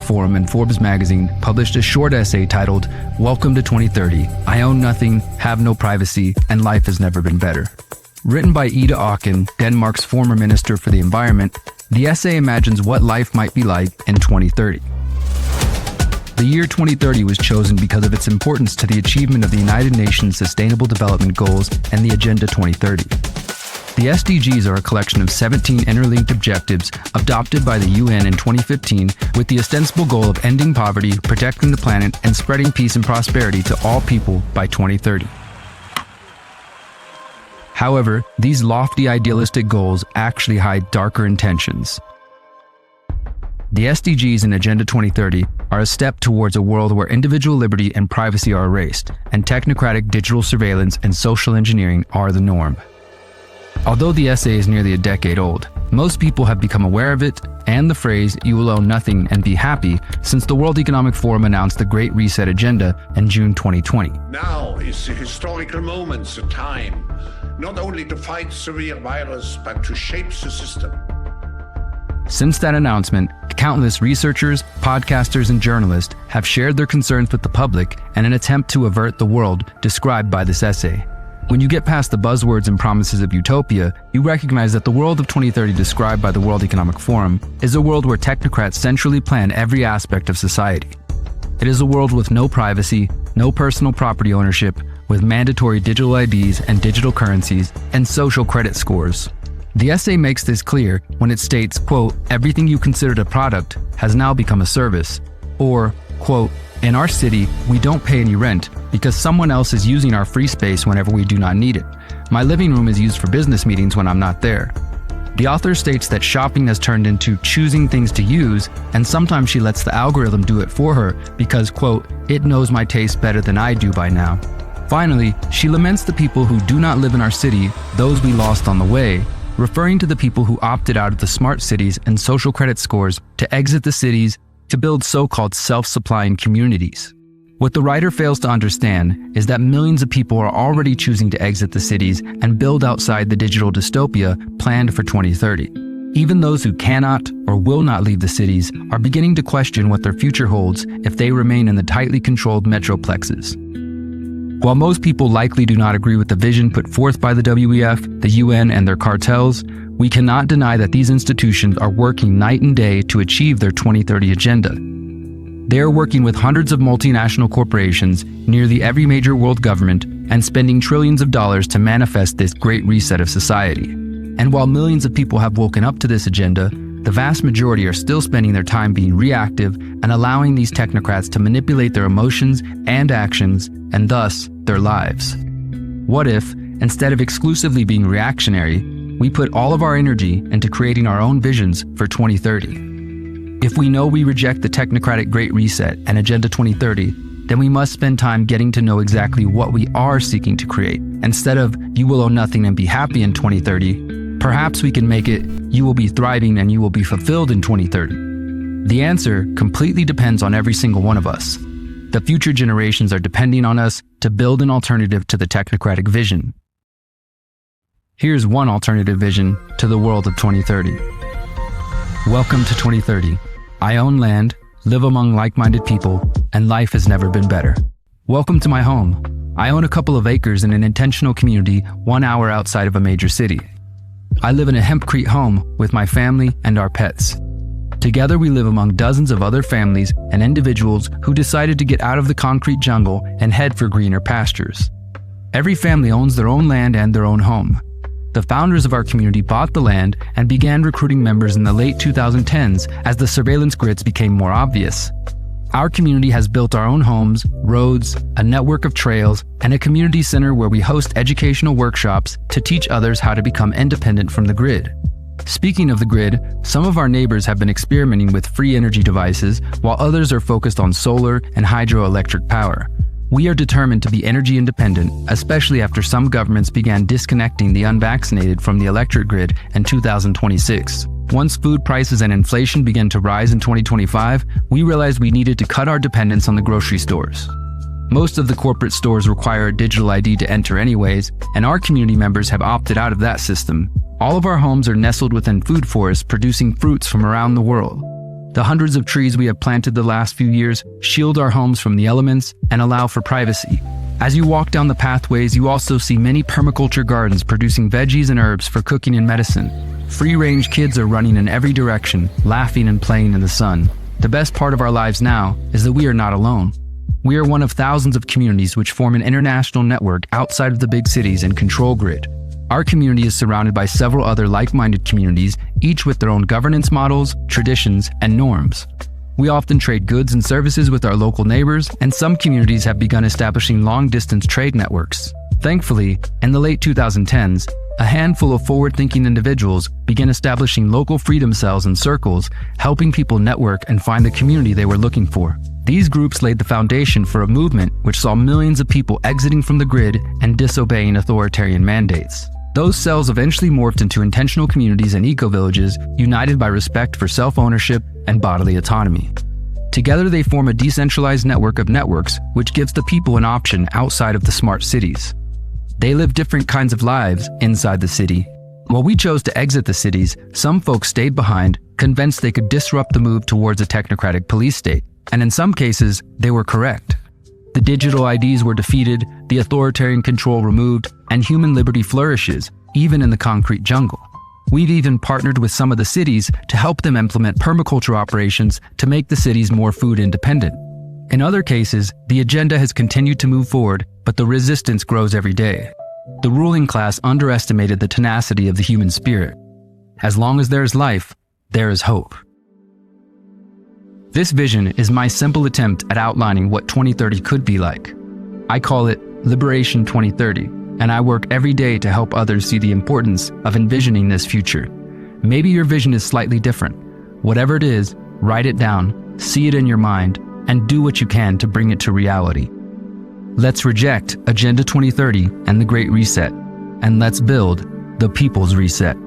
Forum and Forbes magazine published a short essay titled, "Welcome to 2030. I own nothing, have no privacy, and life has never been better." Written by Ida Auken, Denmark's former Minister for the Environment, the essay imagines what life might be like in 2030. The year 2030 was chosen because of its importance to the achievement of the United Nations Sustainable Development Goals and the Agenda 2030. The SDGs are a collection of 17 interlinked objectives adopted by the UN in 2015 with the ostensible goal of ending poverty, protecting the planet, and spreading peace and prosperity to all people by 2030. However, these lofty idealistic goals actually hide darker intentions. The SDGs in Agenda 2030 are a step towards a world where individual liberty and privacy are erased, and technocratic digital surveillance and social engineering are the norm. Although the essay is nearly a decade old, most people have become aware of it and the phrase "you will own nothing and be happy" since the World Economic Forum announced the Great Reset Agenda in June 2020. Now is the historical moment, the time, not only to fight severe virus, but to shape the system. Since that announcement, countless researchers, podcasters, and journalists have shared their concerns with the public in an attempt to avert the world described by this essay. When you get past the buzzwords and promises of utopia, you recognize that the world of 2030 described by the World Economic Forum is a world where technocrats centrally plan every aspect of society. It is a world with no privacy, no personal property ownership, with mandatory digital IDs and digital currencies, and social credit scores. The essay makes this clear when it states, quote, "Everything you considered a product has now become a service," or, quote, "In our city, we don't pay any rent because someone else is using our free space whenever we do not need it. My living room is used for business meetings when I'm not there." The author states that shopping has turned into choosing things to use, and sometimes she lets the algorithm do it for her because, quote, "It knows my taste better than I do by now." Finally, she laments the people who do not live in our city, those we lost on the way, referring to the people who opted out of the smart cities and social credit scores to exit the cities to build so-called self-supplying communities. What the writer fails to understand is that millions of people are already choosing to exit the cities and build outside the digital dystopia planned for 2030. Even those who cannot or will not leave the cities are beginning to question what their future holds if they remain in the tightly controlled metroplexes. While most people likely do not agree with the vision put forth by the WEF, the UN, and their cartels, we cannot deny that these institutions are working night and day to achieve their 2030 agenda. They are working with hundreds of multinational corporations, nearly every major world government, and spending trillions of dollars to manifest this great reset of society. And while millions of people have woken up to this agenda, the vast majority are still spending their time being reactive and allowing these technocrats to manipulate their emotions and actions, and thus their lives. What if, instead of exclusively being reactionary, we put all of our energy into creating our own visions for 2030? If we know we reject the technocratic Great Reset and Agenda 2030, then we must spend time getting to know exactly what we are seeking to create. Instead of "you will own nothing and be happy in 2030, perhaps we can make it "you will be thriving and you will be fulfilled in 2030. The answer completely depends on every single one of us. The future generations are depending on us to build an alternative to the technocratic vision. Here's one alternative vision to the world of 2030. Welcome to 2030. I own land, live among like-minded people, and life has never been better. Welcome to my home. I own a couple of acres in an intentional community 1 hour outside of a major city. I live in a hempcrete home with my family and our pets. Together we live among dozens of other families and individuals who decided to get out of the concrete jungle and head for greener pastures. Every family owns their own land and their own home. The founders of our community bought the land and began recruiting members in the late 2010s as the surveillance grids became more obvious. Our community has built our own homes, roads, a network of trails, and a community center where we host educational workshops to teach others how to become independent from the grid. Speaking of the grid, some of our neighbors have been experimenting with free energy devices, while others are focused on solar and hydroelectric power. We are determined to be energy independent, especially after some governments began disconnecting the unvaccinated from the electric grid in 2026. Once food prices and inflation began to rise in 2025, we realized we needed to cut our dependence on the grocery stores. Most of the corporate stores require a digital ID to enter anyways, and our community members have opted out of that system. All of our homes are nestled within food forests producing fruits from around the world. The hundreds of trees we have planted the last few years shield our homes from the elements and allow for privacy. As you walk down the pathways, you also see many permaculture gardens producing veggies and herbs for cooking and medicine. Free-range kids are running in every direction, laughing and playing in the sun. The best part of our lives now is that we are not alone. We are one of thousands of communities which form an international network outside of the big cities and control grid. Our community is surrounded by several other like-minded communities, each with their own governance models, traditions, and norms. We often trade goods and services with our local neighbors, and some communities have begun establishing long-distance trade networks. Thankfully, in the late 2010s, a handful of forward-thinking individuals began establishing local freedom cells and circles, helping people network and find the community they were looking for. These groups laid the foundation for a movement which saw millions of people exiting from the grid and disobeying authoritarian mandates. Those cells eventually morphed into intentional communities and eco-villages, united by respect for self-ownership and bodily autonomy. Together they form a decentralized network of networks, which gives the people an option outside of the smart cities. They live different kinds of lives inside the city. While we chose to exit the cities, some folks stayed behind, convinced they could disrupt the move towards a technocratic police state. And in some cases, they were correct. The digital IDs were defeated, the authoritarian control removed, and human liberty flourishes, even in the concrete jungle. We've even partnered with some of the cities to help them implement permaculture operations to make the cities more food independent. In other cases, the agenda has continued to move forward, but the resistance grows every day. The ruling class underestimated the tenacity of the human spirit. As long as there is life, there is hope. This vision is my simple attempt at outlining what 2030 could be like. I call it Liberation 2030, and I work every day to help others see the importance of envisioning this future. Maybe your vision is slightly different. Whatever it is, write it down, see it in your mind, and do what you can to bring it to reality. Let's reject Agenda 2030 and the Great Reset, and let's build the People's Reset.